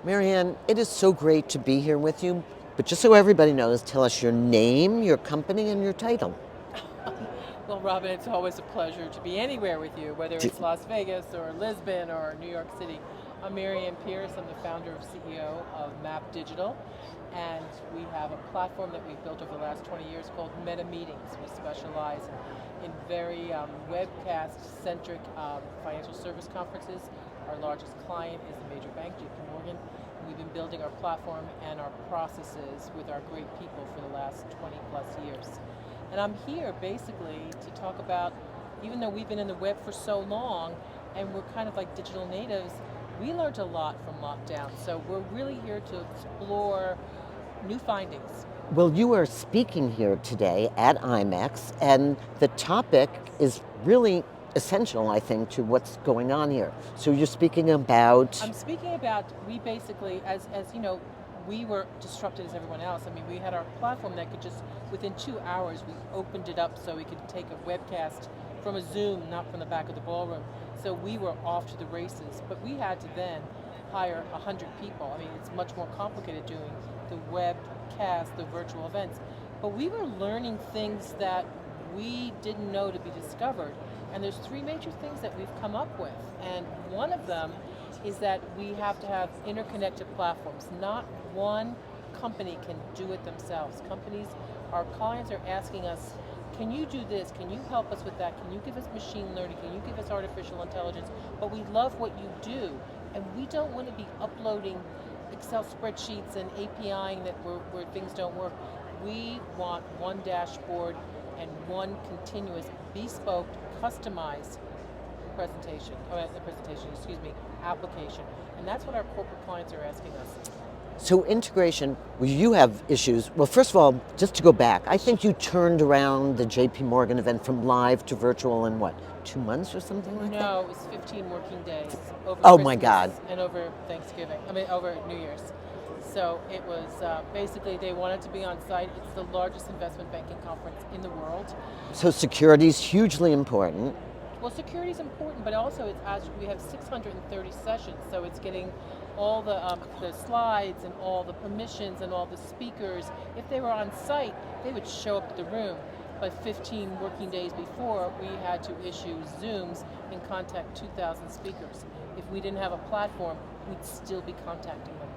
Marianne, it is so great to be here with you, but just so everybody knows, tell us your name, your company, and your title. Well, Robin, it's always a pleasure to be anywhere with you, whether D- it's Las Vegas or Lisbon or New York City. I'm Marianne Pierce. I'm the founder and CEO of Map Digital, and we have a platform that we've built over the last 20 years called Meta Meetings. We specialize in very webcast-centric financial service conferences. Our largest client is the major bank, JP Morgan. We've been building our platform and our processes with our great people for the last 20 plus years. And I'm here basically to talk about, even though we've been in the web for so long and we're kind of like digital natives, we learned a lot from lockdown. So we're really here to explore new findings. Well, you are speaking here today at IMEX, and the topic is really essential, I think, to what's going on here. So you're speaking about. I'm speaking about, we basically, as you know, we were disrupted as everyone else. I mean, we had our platform that could just, within 2 hours, we opened it up so we could take a webcast from a Zoom, not from the back of the ballroom. So we were off to the races, but we had to then hire 100 people. I mean, it's much more complicated doing the webcast, the virtual events. But we were learning things that we didn't know to be discovered. And there's three major things that we've come up with. And one of them is that we have to have interconnected platforms. Not one company can do it themselves. Companies, our clients are asking us, can you do this? Can you help us with that? Can you give us machine learning? Can you give us artificial intelligence? But we love what you do, and we don't want to be uploading Excel spreadsheets and APIing that where things don't work. We want one dashboard and one continuous, bespoke, customized application. And that's what our corporate clients are asking us. So integration, well, you have issues. Well, first of all, just to go back, I think you turned around the JP Morgan event from live to virtual in what, 2 months or something like that? No, it was 15 working days over Oh Christmas my God. and over Thanksgiving. I mean, over New Year's. So it was basically they wanted to be on site. It's the largest investment banking conference in the world. So security is hugely important. Well, security is important, but also it's actually, we have 630 sessions, so it's getting all the slides and all the permissions and all the speakers. If they were on site, they would show up at the room. But 15 working days before, we had to issue Zooms and contact 2,000 speakers. If we didn't have a platform, we'd still be contacting them.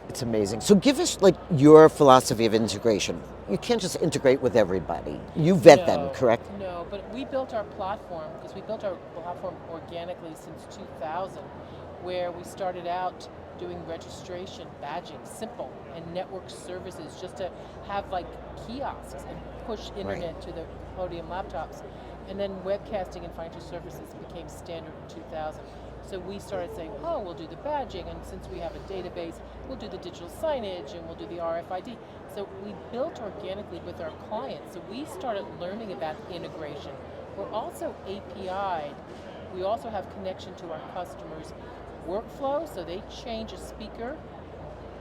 It's amazing. So give us like your philosophy of integration. You can't just integrate with everybody. You vet them, correct? No, but we built our platform, because we built our platform organically since 2000, where we started out doing registration, badging, simple, and network services, just to have like kiosks and push internet to the podium laptops. And then webcasting and financial services became standard in 2000. So we started saying, oh, we'll do the badging, and since we have a database, we'll do the digital signage, and we'll do the RFID. So we built organically with our clients. So we started learning about integration. We're also API'd. We also have connection to our customers' workflow, so they change a speaker,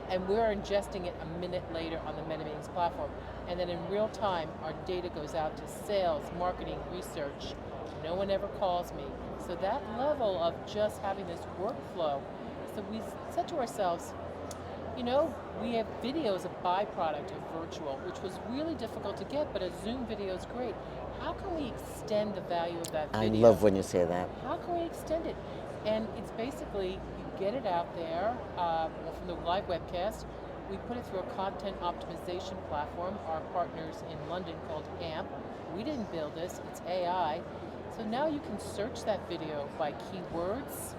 and we're ingesting it a minute later on the MetaMeetings platform. And then in real time, our data goes out to sales, marketing, research. No one ever calls me. So that level of just having this workflow, so we said to ourselves, you know, we have video as a byproduct of virtual, which was really difficult to get, but a Zoom video is great. How can we extend the value of that I video? love when you say that. How can we extend it? And it's basically, you get it out there from the live webcast. We put it through a content optimization platform, our partners in London called AMP. We didn't build this, it's AI. So now you can search that video by keywords.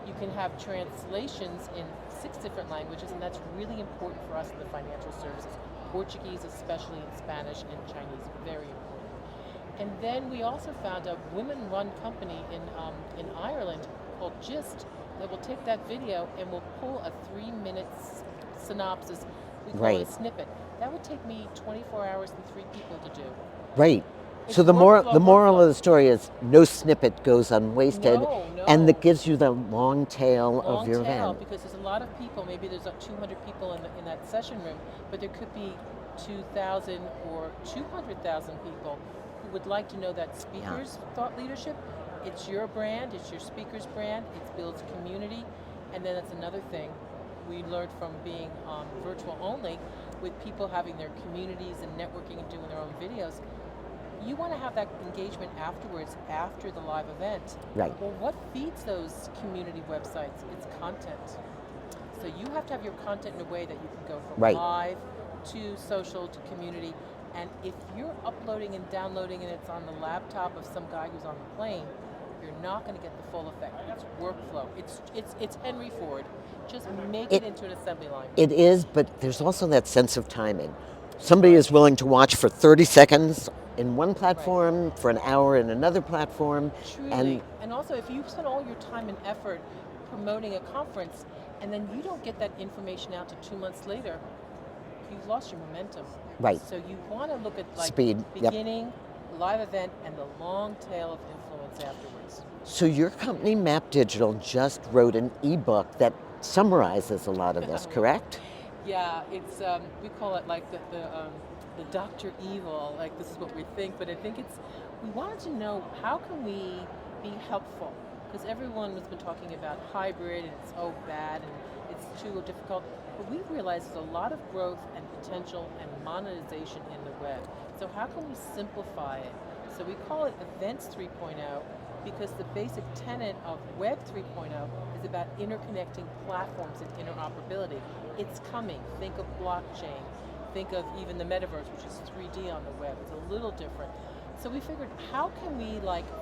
You can have translations in 6 different languages, and that's really important for us in the financial services. Portuguese, especially, in Spanish and Chinese, very important. And then we also found a women-run company in Ireland called Gist that will take that video and will pull a 3-minute synopsis. We call it a snippet. That would take me 24 hours and 3 people to do. Right. It's So the moral of the story is no snippet goes unwasted, No. and that gives you the long tail of your Long tail, event. because there's a lot of people, maybe there's 200 people in that session room, but there could be 2,000 or 200,000 people who would like to know that speaker's thought leadership. It's your brand, it's your speaker's brand, it builds community, and then that's another thing. we learned from being virtual only, with people having their communities and networking and doing their own videos. You want to have that engagement afterwards, after the live event. Right. Well, what feeds those community websites? It's content. So you have to have your content in a way that you can go from Right. live to social to community. And if you're uploading and downloading and it's on the laptop of some guy who's on the plane, you're not going to get the full effect. It's workflow. It's Henry Ford. Just make it into an assembly line. It is, but there's also that sense of timing. Somebody is willing to watch for 30 seconds in one platform, for an hour in another platform. Truly. And also, if you spend all your time and effort promoting a conference and then you don't get that information out to 2 months later, you've lost your momentum. Right. So you want to look at like Speed. beginning, live event, and the long tail of influence afterwards. So your company, Map Digital, just wrote an ebook that summarizes a lot of this, correct? Yeah, it's we call it like the Dr. Evil, like this is what we think, but I think we wanted to know how can we be helpful, because everyone has been talking about hybrid and it's so bad and it's too difficult, but we realize there's a lot of growth and potential and monetization in the web. So how can we simplify it? So we call it Events 3.0, because the basic tenet of Web 3.0 is about interconnecting platforms and interoperability. It's coming. Think of blockchain. Think of even the metaverse, which is 3D on the web. It's a little different. So we figured, how can we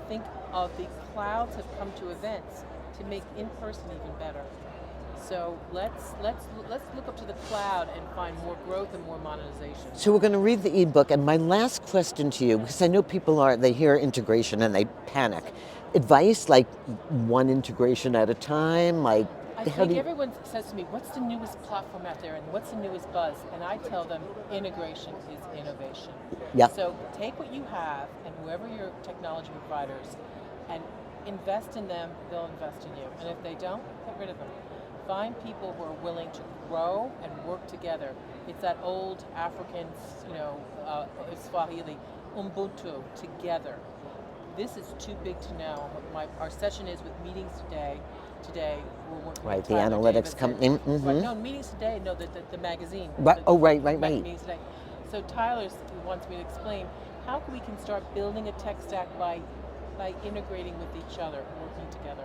think of the clouds have come to events to make in-person even better? So let's look up to the cloud and find more growth and more monetization. So we're going to read the ebook, and my last question to you, because I know they hear integration and they panic. Advice, like one integration at a time, like I think everyone says to me, what's the newest platform out there and what's the newest buzz? And I tell them integration is innovation. Yeah. So take what you have and whoever your technology providers and invest in them, they'll invest in you. And if they don't, get rid of them. Find people who are willing to grow and work together. It's that old African, Swahili, Ubuntu, together. This is too big to know. Our session is with meetings today. Today we're working right, with the Tyler analytics Davidson. company. Mm-hmm. Right, no, meetings today. No, the magazine. Right. Right. Meetings today. So Tyler wants me to explain how we can start building a tech stack by integrating with each other, working together.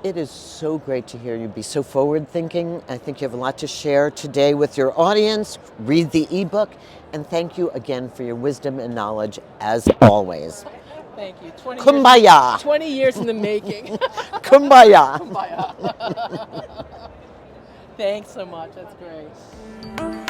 It is so great to hear you be so forward-thinking. I think you have a lot to share today with your audience. Read the ebook, and thank you again for your wisdom and knowledge, as always. Thank you. 20 Kumbaya. Years, 20 years in the making. Kumbaya. Kumbaya. Thanks so much. That's great.